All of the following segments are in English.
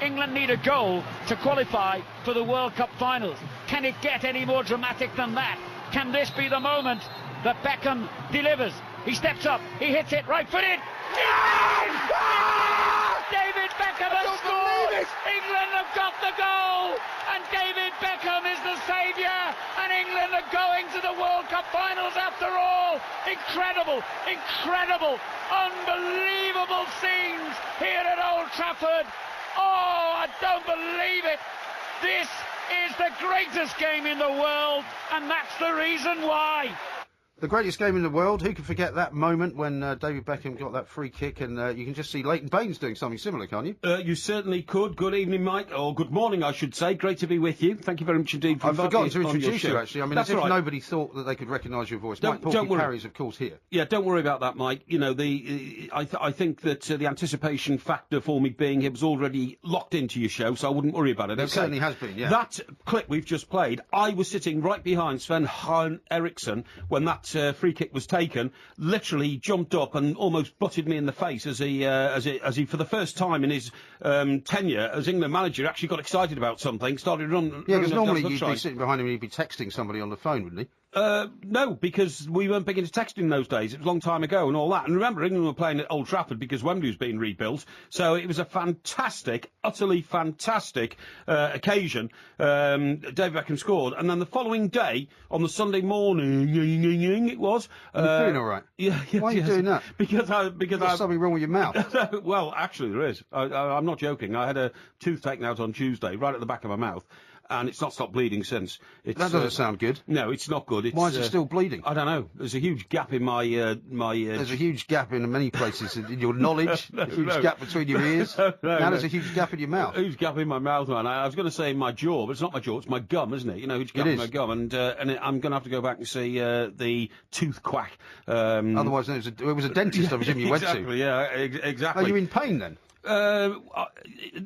England need a goal to qualify for the World Cup finals. Can it get any more dramatic than that? Can this be the moment that Beckham delivers? He steps up, he hits it right-footed. David Beckham has scored! England have got the goal! And David Beckham is the saviour! And England are going to the World Cup finals after all! Incredible, incredible, unbelievable scenes here at Old Trafford! Oh, I don't believe it! This is the greatest game in the world, and that's the reason why! The greatest game in the world. Who can forget that moment when David Beckham got that free kick, and you can just see Leighton Baines doing something similar, can't you? You certainly could. Good evening, Mike, or good morning, I should say. Great to be with you. Thank you very much indeed for I've forgotten to introduce you, show. actually. I mean, That's as if right. nobody thought that they could recognise your voice. Don't Mike Porky worry. Parry's, of course, here. Yeah, don't worry about that, Mike. You know, I think that the anticipation factor for me being here was already locked into your show, so I wouldn't worry about it. It certainly has been, yeah. That clip we've just played, I was sitting right behind Sven Hahn Eriksson when that free kick was taken. Literally jumped up and almost butted me in the face as he for the first time in his tenure as England manager actually got excited about something, started running. Yeah, because normally you'd be sitting behind him and he'd be texting somebody on the phone, wouldn't he? No, because we weren't big into texting in those days. It was a long time ago and all that. And remember, England were playing at Old Trafford because Wembley was being rebuilt. So it was a fantastic, utterly fantastic occasion. David Beckham scored. And then the following day, on the Sunday morning, it was... You're feeling all right? Yeah, Why are you doing that? Because There's something wrong with your mouth. Well, actually, there is. I'm not joking. I had a tooth taken out on Tuesday, right at the back of my mouth. And it's not stopped bleeding since. That doesn't sound good. No, it's not good. Why is it still bleeding? I don't know. There's a huge gap in my... There's a huge gap in many places. In your knowledge, a huge gap between your ears. Now there's a huge gap in your mouth. A huge gap in my mouth, man. I was going to say in my jaw, but it's not my jaw, it's my gum, isn't it? You know, huge gap in my gum. And I'm going to have to go back and see the tooth quack. Otherwise, it was a dentist, I presume, you went to. Exactly, yeah, exactly. Are you in pain, then?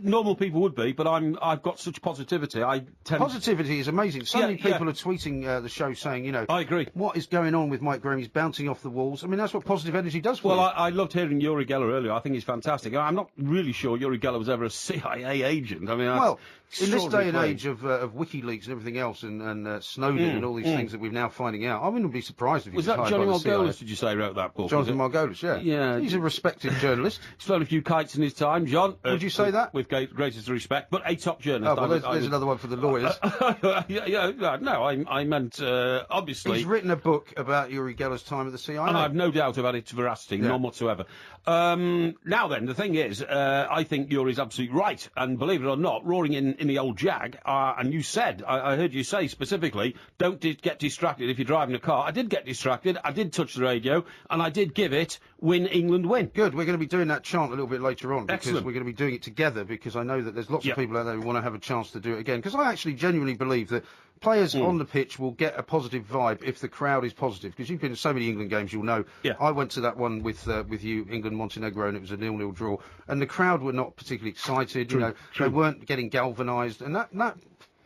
Normal people would be, but I've got such positivity. Positivity is amazing. So many people are tweeting the show saying, you know, I agree. What is going on with Mike Graham? He's bouncing off the walls. I mean, that's what positive energy does for you. Well, I loved hearing Uri Geller earlier. I think he's fantastic. I'm not really sure Uri Geller was ever a CIA agent. I mean, in this day and age of WikiLeaks and everything else, and Snowden and all these things that we're now finding out, I wouldn't be surprised if he was that hired Johnny by the CIA. Margolis, did you say, wrote that book? Jonathan Margolis, yeah. Yeah. He's a respected journalist. He's flown a few kites in his time, John. Would you say that? With greatest respect, but a top journalist. Oh, well, there's another one for the lawyers. No, I meant, obviously... He's written a book about Uri Geller's time at the CIA. And I have no doubt about its veracity, none whatsoever. Now then, the thing is, I think Yuri's absolutely right, and believe it or not, roaring in the old Jag, and you said, I heard you say specifically, don't get distracted if you're driving a car. I did get distracted, I did touch the radio, and I did give it, win England win. Good, we're going to be doing that chant a little bit later on, because Excellent. we're going to be doing it together, because I know that there's lots of people out there who want to have a chance to do it again, because I actually genuinely believe that players on the pitch will get a positive vibe if the crowd is positive, because you've been to so many England games, you'll know. Yeah. I went to that one with you, England-Montenegro, and it was a 0-0 draw, and the crowd were not particularly excited, you know, they weren't getting galvanised, and that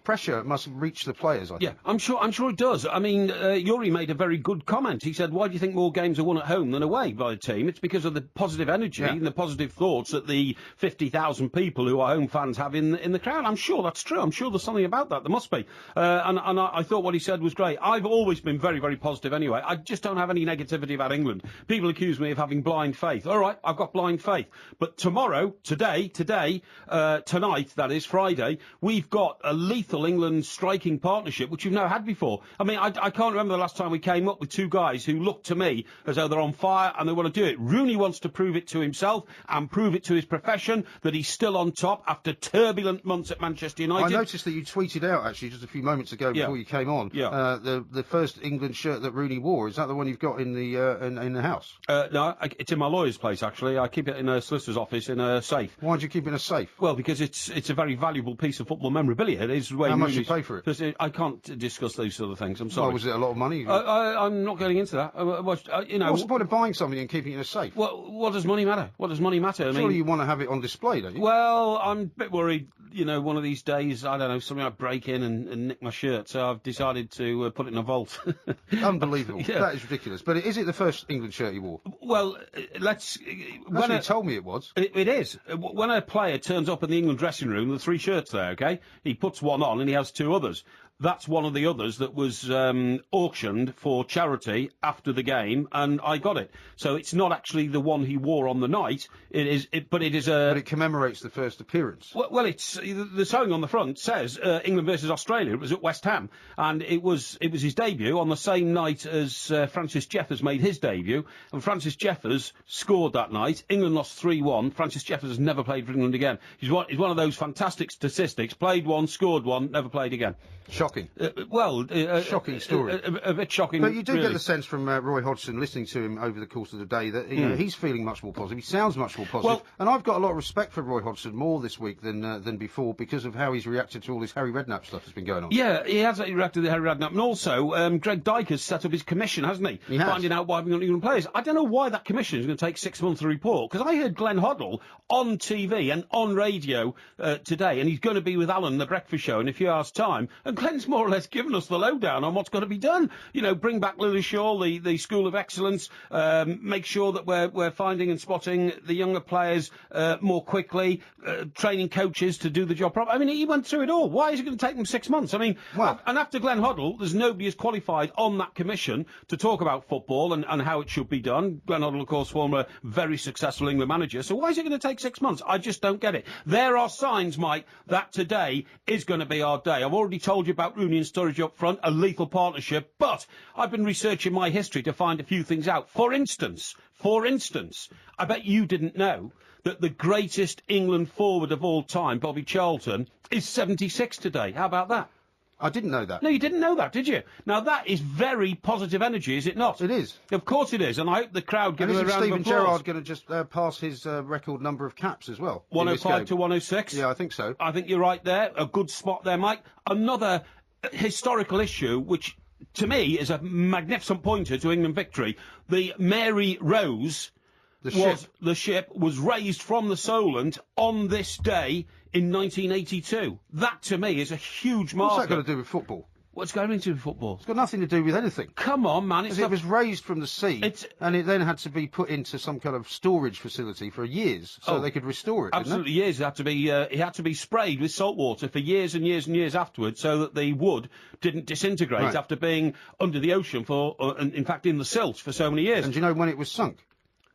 pressure must reach the players, I think. Yeah, I'm sure it does. I mean, Yuri made a very good comment. He said, why do you think more games are won at home than away by the team? It's because of the positive energy and the positive thoughts that the 50,000 people who are home fans have in the crowd. I'm sure that's true. I'm sure there's something about that. There must be. And I thought what he said was great. I've always been very, very positive anyway. I just don't have any negativity about England. People accuse me of having blind faith. All right, I've got blind faith. But tonight, that is, Friday, we've got a lethal England striking partnership, which we've never had before. I mean, I can't remember the last time we came up with two guys who look to me as though they're on fire and they want to do it. Rooney wants to prove it to himself and prove it to his profession that he's still on top after turbulent months at Manchester United. I noticed that you tweeted out, actually, just a few moments ago before you came on, the first England shirt that Rooney wore. Is that the one you've got in the house? No, it's in my lawyer's place, actually. I keep it in a solicitor's office in a safe. Why do you keep it in a safe? Well, because it's a very valuable piece of football memorabilia. It is Wayne much Rooney's, you pay for it? I can't discuss those sort of things. I'm sorry. Well, was it a lot of money? I'm not getting into that. What's the point of buying something and keeping it in a safe? Well, what does money matter? What does money matter? Surely you want to have it on display, don't you? Well, I'm a bit worried. One of these days, I don't know, something might break in and nick my shirt. So I've decided to put it in a vault. Unbelievable. Yeah. That is ridiculous. But is it the first England shirt you wore? Well, That's what you told me it was. It is. When a player turns up in the England dressing room, there are 3 shirts there, OK? He puts one on and he has 2 others. That's one of the others that was auctioned for charity after the game, and I got it. So it's not actually the one he wore on the night. But it commemorates the first appearance. Well, it's the sewing on the front says England versus Australia. It was at West Ham, and it was his debut on the same night as Francis Jeffers made his debut, and Francis Jeffers scored that night. England lost 3-1. Francis Jeffers has never played for England again. He's one of those fantastic statistics. Played one, scored one, never played again. Shocking. Shocking story. A bit shocking. But you do really get the sense from Roy Hodgson, listening to him over the course of the day, that he's feeling much more positive. He sounds much more positive. And I've got a lot of respect for Roy Hodgson, more this week than before, because of how he's reacted to all this Harry Redknapp stuff that's been going on. Yeah, he has reacted to Harry Redknapp. And also, Greg Dyke has set up his commission, hasn't he? He has. Finding out why we've got England players. I don't know why that commission is going to take 6 months to report, because I heard Glenn Hoddle on TV and on radio today, and he's going to be with Alan, the breakfast show, in a few hours' time, and Glenn's more or less given us the lowdown on what's got to be done. Bring back Lily Shaw, the School of Excellence, make sure that we're finding and spotting the younger players more quickly, training coaches to do the job properly. I mean, he went through it all. Why is it going to take them 6 months? I mean, and after Glenn Hoddle, there's nobody as qualified on that commission to talk about football and how it should be done. Glenn Hoddle, of course, former very successful England manager. So why is it going to take 6 months? I just don't get it. There are signs, Mike, that today is going to be our day. I've already told you about Rooney and Sturridge up front, a lethal partnership, but I've been researching my history to find a few things out. For instance, I bet you didn't know that the greatest England forward of all time, Bobby Charlton, is 76 today. How about that? I didn't know that. No, you didn't know that, did you? Now, that is very positive energy, is it not? It is. Of course it is, and I hope the crowd give him a round of applause. Steven Gerrard going to just pass his record number of caps as well? 105 to 106? Yeah, I think so. I think you're right there. A good spot there, Mike. Another historical issue, which to me is a magnificent pointer to England victory. The Mary Rose, the ship was raised from the Solent on this day in 1982. That to me is a huge marker. What's that got to do with football? What's going into football? It's got nothing to do with anything. Come on, man. It was raised from the sea, and it then had to be put into some kind of storage facility for years, so they could restore it. Absolutely, years. It had to be sprayed with salt water for years and years and years afterwards, so that the wood didn't disintegrate after being under the ocean in fact, in the silt for so many years. And do you know when it was sunk?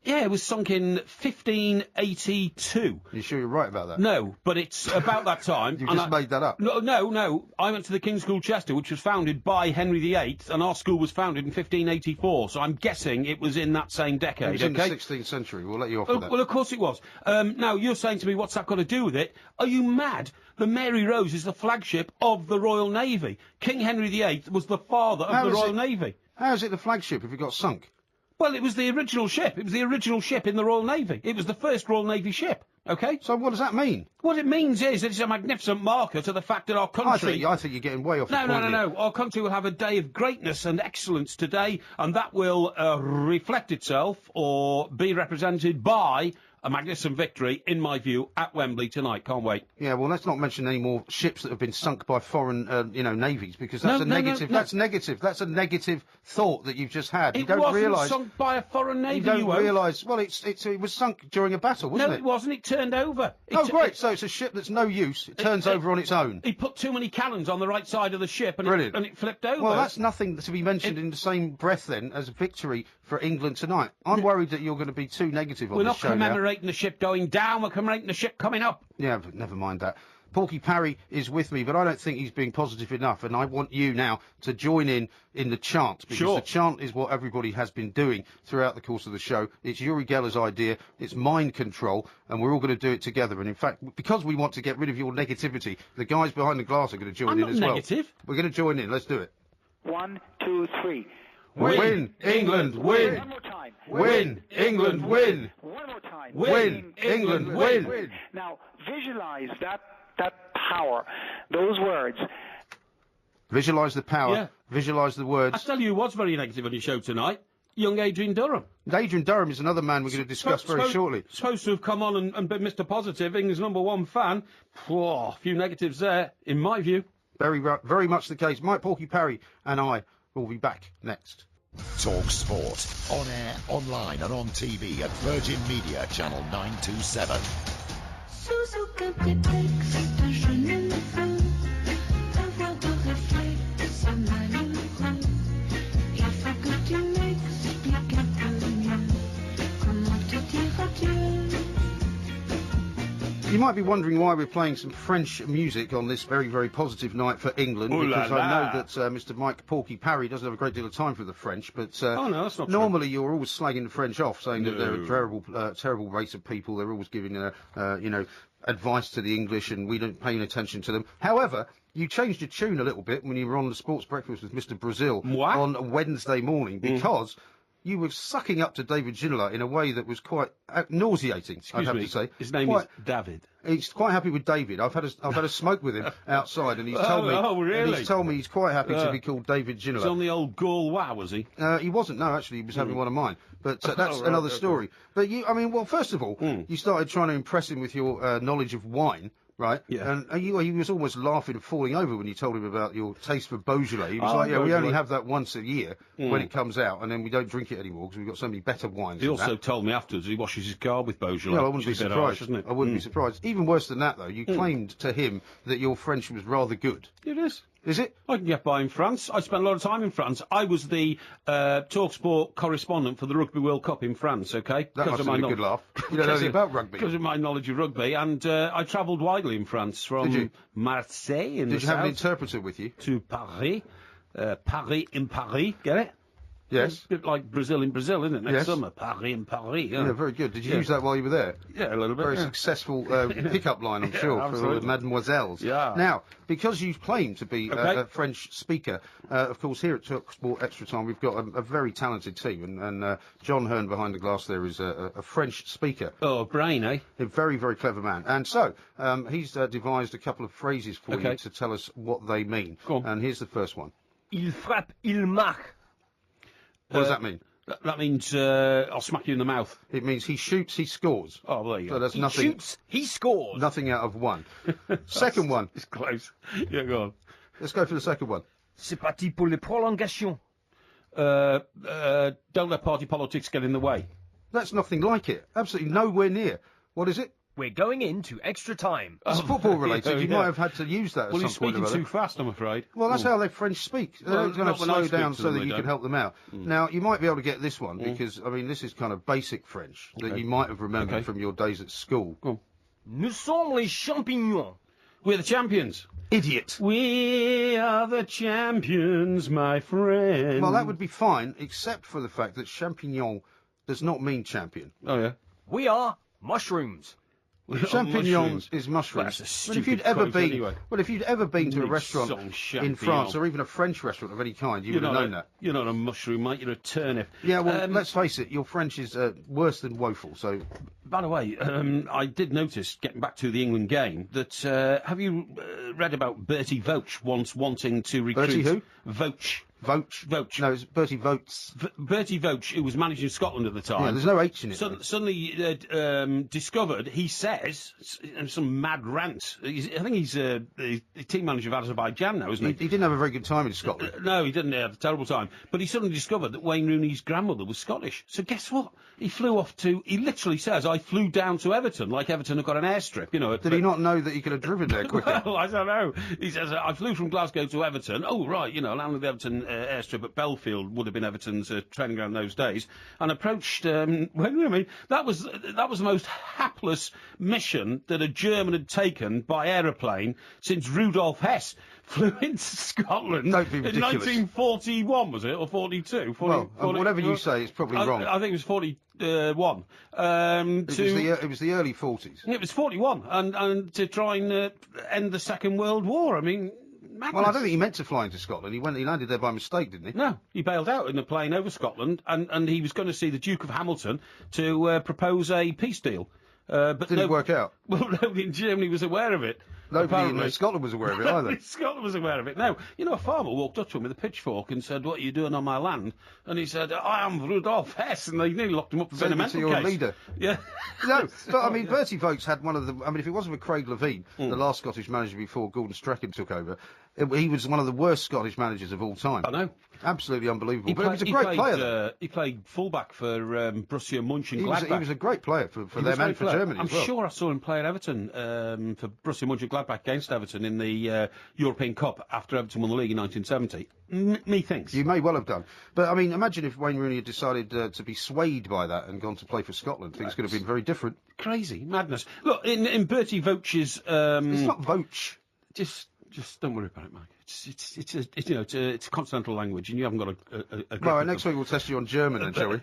Yeah, it was sunk in 1582. You sure you're right about that? No, but it's about that time. You just made that up. No. I went to the King's School Chester, which was founded by Henry VIII, and our school was founded in 1584, so I'm guessing it was in that same decade. It was in the 16th century. We'll let you off with that. Well, of course it was. Now, you're saying to me, what's that got to do with it? Are you mad? The Mary Rose is the flagship of the Royal Navy. King Henry VIII was the father of the Royal Navy. How is it the flagship if it got sunk? Well, it was the original ship. It was the original ship in the Royal Navy. It was the first Royal Navy ship. OK? So what does that mean? What it means is that it's a magnificent marker to the fact that our country... I think you're getting way off the point. No. Our country will have a day of greatness and excellence today, and that will reflect itself or be represented by a magnificent victory, in my view, at Wembley tonight. Can't wait. Yeah, well, let's not mention any more ships that have been sunk by foreign, navies, because that's negative. That's negative. That's a negative thought that you've just had. You don't realise. It wasn't sunk by a foreign navy. You don't realise. Well, it was sunk during a battle, wasn't it? No, it wasn't. It turned over. Great. So it's a ship that's no use. It turns over on its own. He put too many cannons on the right side of the ship, and it flipped over. Well, that's nothing to be mentioned in the same breath then as a victory for England tonight. I'm worried that you're going to be too negative on this show. We're not commemorating the ship going down, we're commemorating the ship coming up. Yeah, but never mind that. Porky Parry is with me, but I don't think he's being positive enough, and I want you now to join in the chant, because the chant is what everybody has been doing throughout the course of the show. It's Uri Geller's idea, it's mind control, and we're all going to do it together. And in fact, because we want to get rid of your negativity, the guys behind the glass are going to join in as well. We're going to join in. Let's do it. 1, 2, 3. Win, England, win! One more time. Win, England, win! One more time. Win, England, win! Now, visualize that power, those words. Visualise the power, visualise the words. I tell you who was very negative on your show tonight. Young Adrian Durham. Adrian Durham is another man we're going to discuss very shortly. Supposed to have come on and been Mr. Positive, England's #1 fan. A few negatives there, in my view. Very much the case. Mike Porky Parry and I will be back next. Talk Sport. On air, online and on TV at Virgin Media Channel 927. Sous aucun prétexte, je ne le veux. Avoir de réflexe, ça malheureux. Il faut que tu m'expliques un peu mieux. Comment te dire adieu? You might be wondering why we're playing some French music on this very, very positive night for England, because I know that Mr. Mike Porky Parry doesn't have a great deal of time for the French, but that's not normally you're always slagging the French off, saying that they're a terrible, terrible race of people. They're always giving, advice to the English, and we don't pay any attention to them. However, you changed your tune a little bit when you were on the Sports Breakfast with Mr. Brazil on Wednesday morning, because you were sucking up to David Ginola in a way that was quite nauseating, I'd have to say. His name is David. He's quite happy with David. I've had a smoke with him outside, and he's told me. Oh, really? And he's told me he's quite happy to be called David Ginola. He's on the old Gaulois, was he? He wasn't. No, actually, he was having one of mine. But that's another story. But first of all, you started trying to impress him with your knowledge of wine. Right, yeah. And he was almost laughing and falling over when you told him about your taste for Beaujolais. He was like, we only have that once a year when it comes out, and then we don't drink it anymore because we've got so many better wines. He also told me afterwards he washes his car with Beaujolais. Well, I wouldn't be surprised. Harsh, I wouldn't be surprised. Even worse than that, though, you claimed to him that your French was rather good. It is. Is it? I can get by in France. I spent a lot of time in France. I was the TalkSport correspondent for the Rugby World Cup in France, okay? That must have been a good laugh. You don't know anything about rugby. Because of my knowledge of rugby. And I travelled widely in France, from Marseille in the south. Did you have an interpreter with you? To Paris. Paris in Paris, get it? Yes. A bit like Brazil in Brazil, isn't it? Next summer, Paris in Paris. Yeah, very good. Did you use that while you were there? Yeah, a little bit. Very successful pickup line, I'm sure, for mademoiselles. Yeah. Now, because you claim to be a French speaker, of course, here at Talk Sport Extra Time, we've got a very talented team, and John Hearn behind the glass there is a French speaker. Oh, brain, eh? A very, very clever man. And so, he's devised a couple of phrases for you to tell us what they mean. Go on. And here's the first one. Il frappe, il marque. What does that mean? That means I'll smack you in the mouth. It means he shoots, he scores. Oh, there you go. So that's He nothing. shoots, he scores. Nothing out of one. Second one. It's close. Yeah, go on. Let's go for the second one. C'est parti pour les prolongations. Don't let party politics get in the way. That's nothing like it. Absolutely nowhere near. What is it? We're going into extra time. It's football related. You might have had to use that at Well, some he's point or speaking other. too fast, I'm afraid. Well, that's how they French speak. They're Well, not going not to when I slow speak down to so them, that they you can don't. help them out. Now, you might be able to get this one because, I mean, this is kind of basic French that you might have remembered from your days at school. Nous sommes les champignons. We're the champions. Idiot. We are the champions, my friend. Well, that would be fine, except for the fact that champignon does not mean champion. Oh, yeah. We are mushrooms. Champignons is mushrooms. That's a But if you'd stupid ever quote been, anyway. well, if you'd ever been to a Big restaurant song, in champignon. France or even a French restaurant of any kind, you would have known that. You're not a mushroom, mate. You're a turnip. Yeah, well, let's face it, your French is worse than woeful. So, by the way, I did notice, getting back to the England game, that have you read about Berti Vogts once wanting to recruit? Berti who? Vogts. Vogts. No, it's Berti Vogts. Berti Vogts, who was managing Scotland at the time. Yeah, there's no H in it. Suddenly discovered, he says, some mad rant. I think he's the team manager of Azerbaijan now, isn't he? He didn't have a very good time in Scotland. No, he didn't. He had a terrible time. But he suddenly discovered that Wayne Rooney's grandmother was Scottish. So guess what? He flew off to... He literally says, I flew down to Everton, like Everton have got an airstrip, you know. Did he not know that he could have driven there quicker? Well, I don't know. He says, I flew from Glasgow to Everton. Oh, right, you know, landed the Everton airstrip at Belfield, would have been Everton's training ground those days, and approached... Wayne Rooney. That was the most hapless mission that a German had taken by aeroplane since Rudolf Hess flew into Scotland Don't be in ridiculous. 1941, was it, or 42? 40, Well, whatever you say, it's probably wrong. I think it was 41. It was the early 40s. It was 41, and to try and end the Second World War. I mean, madness. Well, I don't think he meant to fly into Scotland. He landed there by mistake, didn't he? No, he bailed out in a plane over Scotland, and he was going to see the Duke of Hamilton to propose a peace deal. But Didn't work out. Well, nobody in Germany was aware of it. Nobody in Scotland was aware of it either. Scotland was aware of it. Now, you know, a farmer walked up to him with a pitchfork and said, "What are you doing on my land?" And he said, "I am Rudolf Hess," and they nearly locked him up for being a mental your case. leader. Yeah. No, but I mean, Berti Vogts had one of the. I mean, if it wasn't for Craig Levein, the last Scottish manager before Gordon Strachan took over, he was one of the worst Scottish managers of all time. I know. Absolutely unbelievable. But he was a great player. He played fullback for Borussia Mönchengladbach. He was a great player for them and for Germany as well. I'm sure I saw him play at Everton for Borussia Mönchengladbach against Everton in the European Cup after Everton won the league in 1970. Methinks. You may well have done. But, I mean, imagine if Wayne Rooney had decided to be swayed by that and gone to play for Scotland. Things could have been very different. Crazy. Madness. Look, in Berti Vogts'... it's not Vogts. Just don't worry about it, Mike. It's a continental language, and you haven't got a Well, next week we'll test you on German, then, shall we?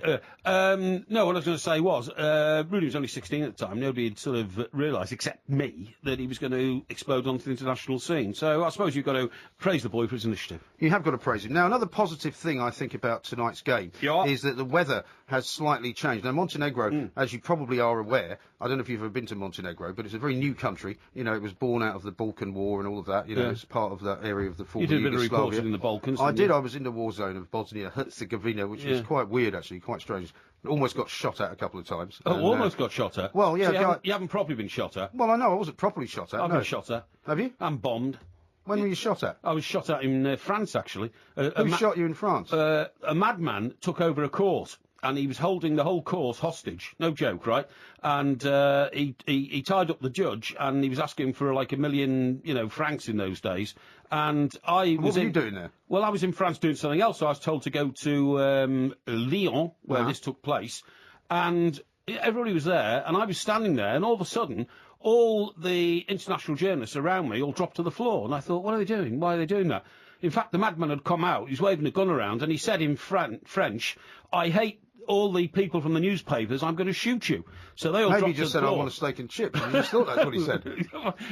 No, what I was going to say was, Rooney was only 16 at the time. Nobody had sort of realised, except me, that he was going to explode onto the international scene. So I suppose you've got to praise the boy for his initiative. You have got to praise him. Now, another positive thing I think about tonight's game is that the weather has slightly changed. Now, Montenegro, as you probably are aware, I don't know if you've ever been to Montenegro, but it's a very new country. You know, it was born out of the Balkan War and all of that. You know, it's part of that area of the former Yugoslavia. You did a bit of Yugoslavia. reporting in the Balkans. I did. I was in the war zone of Bosnia-Herzegovina, which was quite weird, actually, quite strange. Almost got shot at a couple of times. Oh, almost got shot at? Well, yeah. So you haven't properly been shot at? Well, I know. I wasn't properly shot at. I've been shot at. Have you? And bombed. When were you shot at? I was shot at in France, actually. Who shot you in France? A madman took over a court, and he was holding the whole court hostage. No joke, right? And he tied up the judge, and he was asking for like $1 million, francs in those days. And what were you doing there? Well, I was in France doing something else, so I was told to go to Lyon, where this took place, and everybody was there, and I was standing there, and all of a sudden, all the international journalists around me all dropped to the floor, and I thought, what are they doing? Why are they doing that? In fact, the madman had come out, he was waving a gun around, and he said in French, "I hate all the people from the newspapers, I'm going to shoot you." So they all dropped to the floor. Maybe he just said, "I want a steak and chips." You just thought that's what he said.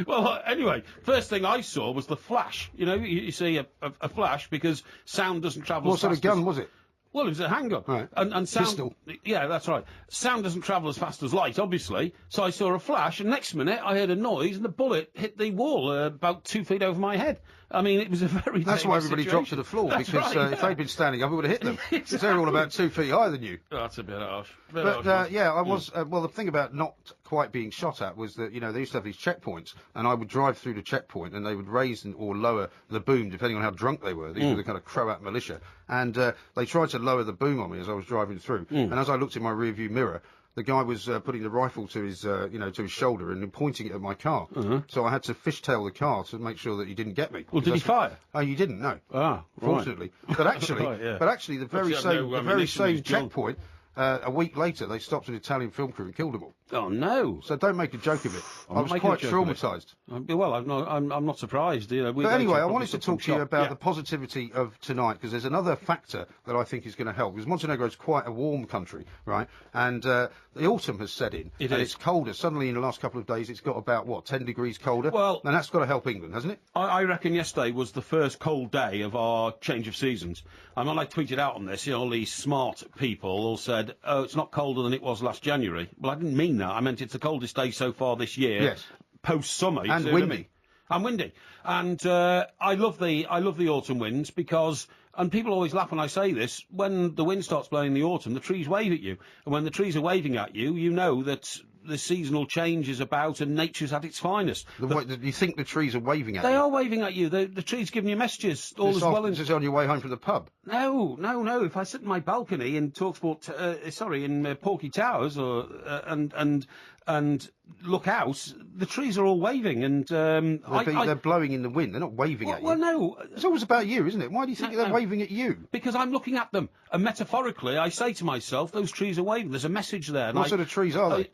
Well, anyway, first thing I saw was the flash. You know, you see a flash because sound doesn't travel as fast. What sort of gun was it? Well, it was a handgun. Right. And sound... Pistol. Yeah, that's right. Sound doesn't travel as fast as light, obviously. So I saw a flash, and next minute I heard a noise, and the bullet hit the wall about 2 feet over my head. I mean, it was a very That's why everybody dropped to the floor, that's because right, if they'd been standing up, it would have hit them. Because they're all about 2 feet higher than you. Oh, that's a bit harsh. I was... well, the thing about not quite being shot at was that, they used to have these checkpoints, and I would drive through the checkpoint, and they would raise or lower the boom, depending on how drunk they were. These were the kind of Croat militia. And they tried to lower the boom on me as I was driving through. And as I looked in my rearview mirror, the guy was putting the rifle to his, to his shoulder and pointing it at my car. So I had to fishtail the car to make sure that he didn't get me. Well, did he fire? Oh, you didn't, no. Ah, fortunately. Right. But actually, right, the very same checkpoint. A week later, they stopped an Italian film crew and killed them all. Oh no! So don't make a joke of it. I was quite traumatised. Well, I'm not surprised. But anyway, I wanted to talk to you about the positivity of tonight, because there's another factor that I think is going to help. Because Montenegro is quite a warm country, right? And the autumn has set in, it's colder. Suddenly, in the last couple of days, it's got about 10 degrees colder. Well, and that's got to help England, hasn't it? I reckon yesterday was the first cold day of our change of seasons. And when I tweeted out on this, all these smart people all said, "Oh, it's not colder than it was last January." Well, I didn't mean that. I meant it's the coldest day so far this year. Yes. Post-summer. And windy. And windy. And I love the autumn winds because, and people always laugh when I say this, when the wind starts blowing in the autumn, the trees wave at you. And when the trees are waving at you, you know that the seasonal change is about and nature's at its finest. You think the trees are waving at you? They are waving at you. The trees giving you messages. All as well. Is this on your way home from the pub? No. If I sit in my balcony in in Porky Towers, and look out, the trees are all waving, and they're blowing in the wind. They're not waving at you. Well, no. It's always about you, isn't it? Why do you think they're waving at you? Because I'm looking at them, and metaphorically, I say to myself, those trees are waving. There's a message there. What sort of trees are they?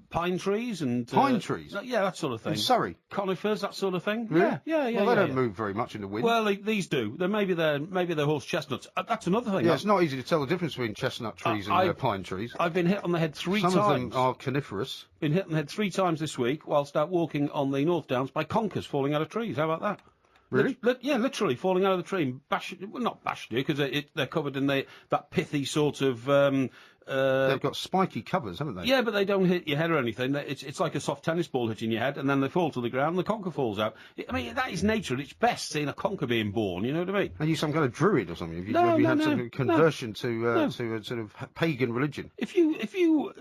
Pine trees and... Pine trees? Yeah, that sort of thing. In Surrey? Conifers, that sort of thing. Really? Yeah. Well, they don't move very much in the wind. Well, these do. Maybe they're horse chestnuts. That's another thing. Yeah, it's not easy to tell the difference between chestnut trees and pine trees. I've been hit on the head 3 times. Some of them are coniferous. Been hit on the head 3 times this week whilst out walking on the North Downs by conkers falling out of trees. How about that? Really? Yeah, literally falling out of the tree and not bashing you, because they're covered in that pithy sort of... they've got spiky covers, haven't they? Yeah, but they don't hit your head or anything. It's like a soft tennis ball hitting your head, and then they fall to the ground and the conker falls out. I mean, that is nature at its best, seeing a conker being born, you know what I mean? Are you some kind of druid or something? Have you had some conversion to a sort of pagan religion? If you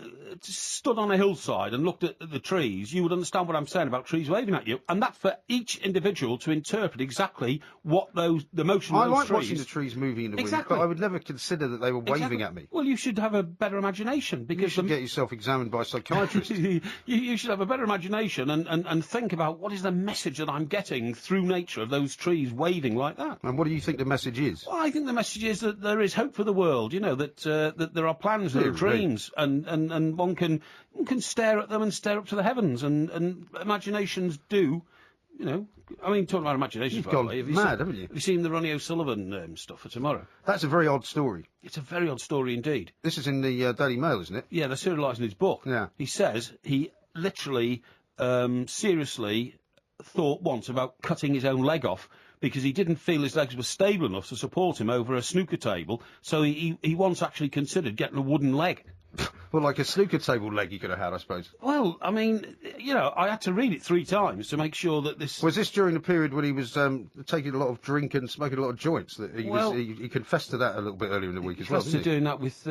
stood on a hillside and looked at the trees, you would understand what I'm saying about trees waving at you, and that's for each individual to interpret exactly what the motion of those trees... I like watching the trees moving in the wind, but I would never consider that they were waving at me. Well, you should have a better imagination, because you should get yourself examined by a psychiatrist. you should have a better imagination and think about what is the message that I'm getting through nature of those trees waving like that. And what do you think the message is? Well, I think the message is that there is hope for the world, you know, that there are plans, there are dreams, and one can stare at them and stare up to the heavens, and imaginations do, you know... I mean, talking about imaginations, You've gone mad, haven't you? Have you seen the Ronnie O'Sullivan stuff for tomorrow? That's a very odd story. It's a very odd story indeed. This is in the Daily Mail, isn't it? Yeah, they're serialising his book. Yeah. He says he literally, seriously thought once about cutting his own leg off because he didn't feel his legs were stable enough to support him over a snooker table, so he once actually considered getting a wooden leg. Well, like a snooker table leg you could have had, I suppose. Well, I mean, you know, I had to read it 3 times to make sure that this... Was this during the period when he was taking a lot of drink and smoking a lot of joints? That he confessed to that a little bit earlier in the week as well, didn't he? Doing that with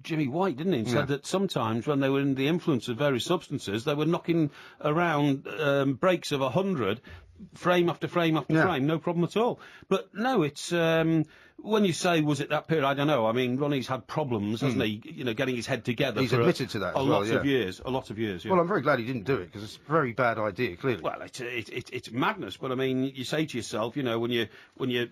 Jimmy White, didn't he? He said that sometimes when they were in the influence of various substances, they were knocking around breaks of 100, frame after frame after frame, no problem at all. But no, it's... when you say, was it that period, I don't know. I mean, Ronnie's had problems, hasn't he, you know, getting his head together. He's admitted to that a lot of years, yeah. Well, I'm very glad he didn't do it, because it's a very bad idea, clearly. Well, it's madness, but I mean, you say to yourself, you know, when you're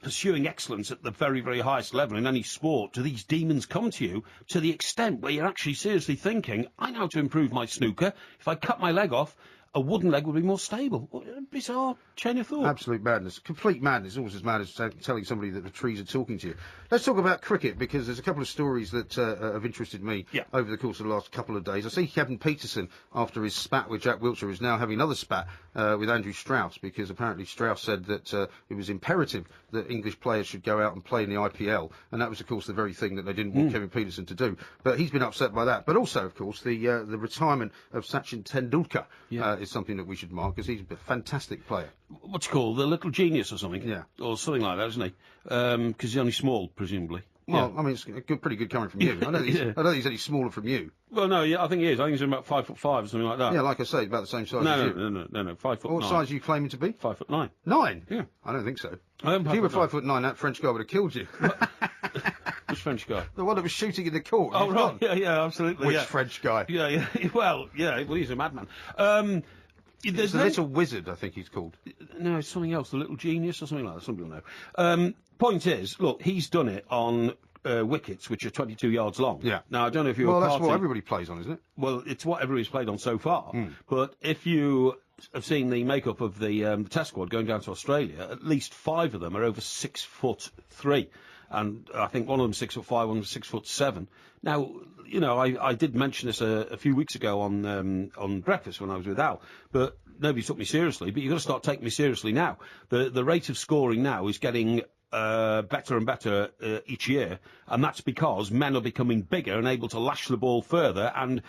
pursuing excellence at the very, very highest level in any sport, do these demons come to you to the extent where you're actually seriously thinking, I know how to improve my snooker, if I cut my leg off, a wooden leg would be more stable. What a bizarre chain of thought. Absolute madness. Complete madness. Almost as mad as telling somebody that the trees are talking to you. Let's talk about cricket, because there's a couple of stories that have interested me over the course of the last couple of days. I see Kevin Peterson, after his spat with Jack Wilshere, is now having another spat with Andrew Strauss, because apparently Strauss said that it was imperative that English players should go out and play in the IPL, and that was, of course, the very thing that they didn't want Kevin Peterson to do. But he's been upset by that. But also, of course, the retirement of Sachin Tendulkar is something that we should mark, because he's a fantastic player. What's he called? The little genius or something? Yeah. Or something like that, isn't he? Because he's only small, presumably. Well, I mean, it's pretty good coming from you. I don't think he's any smaller from you. Well, no, I think he is. I think he's about 5'5" or something like that. Yeah, like I say, about the same size as you. No, 5'9". What size are you claiming to be? 5'9". 9? Yeah. I don't think so. If you were 5'9", that French guy would have killed you. Which French guy? The one that was shooting in the court. Oh, right. Yeah, absolutely. Which French guy? Yeah. Well, he's a madman. There's a little wizard, I think he's called. No, it's something else. The little genius or something like that. Some people know. Point is, look, he's done it on wickets which are 22 yards long. Yeah. Now, I don't know if you're Well, that's what everybody plays on, isn't it? Well, it's what everybody's played on so far. But if you have seen the makeup of the Test squad going down to Australia, at least 5 of them are over 6'3". And I think one of them 6'5", one was 6'7". Now, you know, I did mention this a few weeks ago on Breakfast when I was with Al, but nobody took me seriously. But you've got to start taking me seriously now. The rate of scoring now is getting better and better each year, and that's because men are becoming bigger and able to lash the ball further, and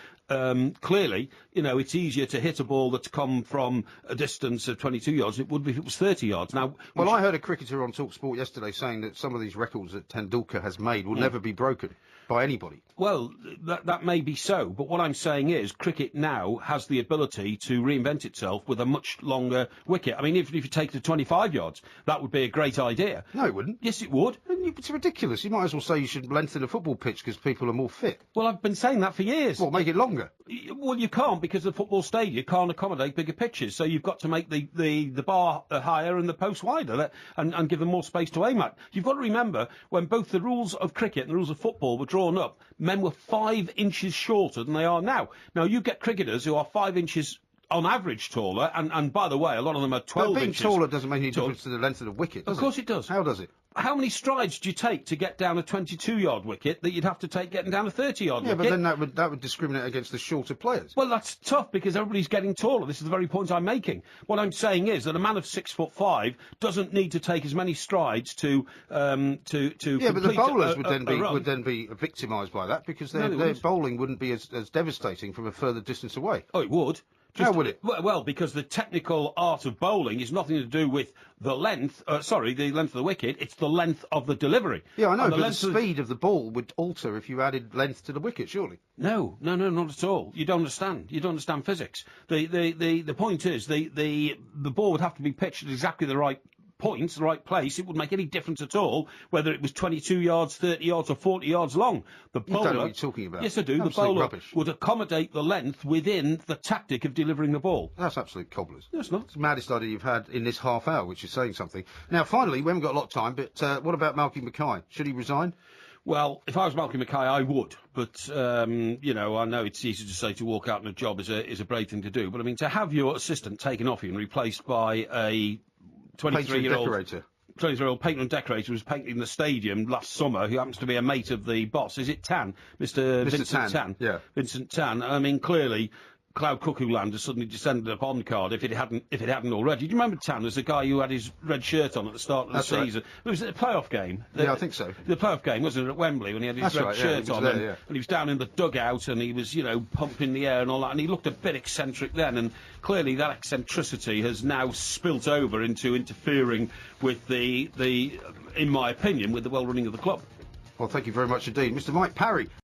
clearly, you know, it's easier to hit a ball that's come from a distance of 22 yards than it would be if it was 30 yards. Now, well, I heard a cricketer on TalkSport yesterday saying that some of these records that Tendulkar has made will never be broken by anybody. Well, that may be so, but what I'm saying is cricket now has the ability to reinvent itself with a much longer wicket. I mean, if you take it to 25 yards, that would be a great idea. No, it wouldn't. Yes, it would. It's ridiculous. You might as well say you should lengthen a football pitch because people are more fit. Well, I've been saying that for years. Well, make it longer. Well, you can't, because the football stadium can't accommodate bigger pitches, so you've got to make the bar higher and the post wider and give them more space to aim at. You've got to remember, when both the rules of cricket and the rules of football were drawn up, men were 5 inches shorter than they are now. Now, you get cricketers who are 5 inches on average taller, and by the way, a lot of them are 12 But being inches. taller doesn't make any difference to the length of the wicket, does Of course it does. How does it? How many strides do you take to get down a 22-yard wicket that you'd have to take getting down a 30-yard wicket? Yeah, but then that would discriminate against the shorter players. Well, that's tough because everybody's getting taller. This is the very point I'm making. What I'm saying is that a man of 6'5" doesn't need to take as many strides to Yeah, but the bowlers would then be victimised by that because their bowling wouldn't be as devastating from a further distance away. Oh, it would. How would it? Well, because the technical art of bowling is nothing to do with the length. The length of the wicket. It's the length of the delivery. Yeah, I know, but the speed of the ball would alter if you added length to the wicket, surely. No, not at all. You don't understand. You don't understand physics. The point is the ball would have to be pitched at exactly the right point, the right place. It wouldn't make any difference at all whether it was 22 yards, 30 yards or 40 yards long. The bowler, You don't know what you're talking about. Yes, I do. Absolute the bowler rubbish. would accommodate the length within the tactic of delivering the ball. That's absolute cobblers. No, it's not. It's the maddest idea you've had in this half hour, which is saying something. Now, finally, we haven't got a lot of time, but what about Malky Mackay? Should he resign? Well, if I was Malky Mackay, I would. But, I know it's easy to say to walk out on a job is a brave thing to do. But, I mean, to have your assistant taken off you and replaced by a 23-year-old painter and decorator who was painting the stadium last summer, who happens to be a mate of the boss. Is it Tan? Mr. Vincent Tan. Yeah. Vincent Tan. I mean, clearly, Cloud Cuckoo Land has suddenly descended upon Card if it hadn't already. Do you remember Tan as the guy who had his red shirt on at the start of the season? Right. It was a playoff game. Yeah, I think so. The playoff game, wasn't it, at Wembley, when he had his red shirt on and he was down in the dugout and he was, pumping the air and all that, and he looked a bit eccentric then, and clearly that eccentricity has now spilt over into interfering with in my opinion, with the well-running of the club. Well, thank you very much indeed. Mr. Mike Parry.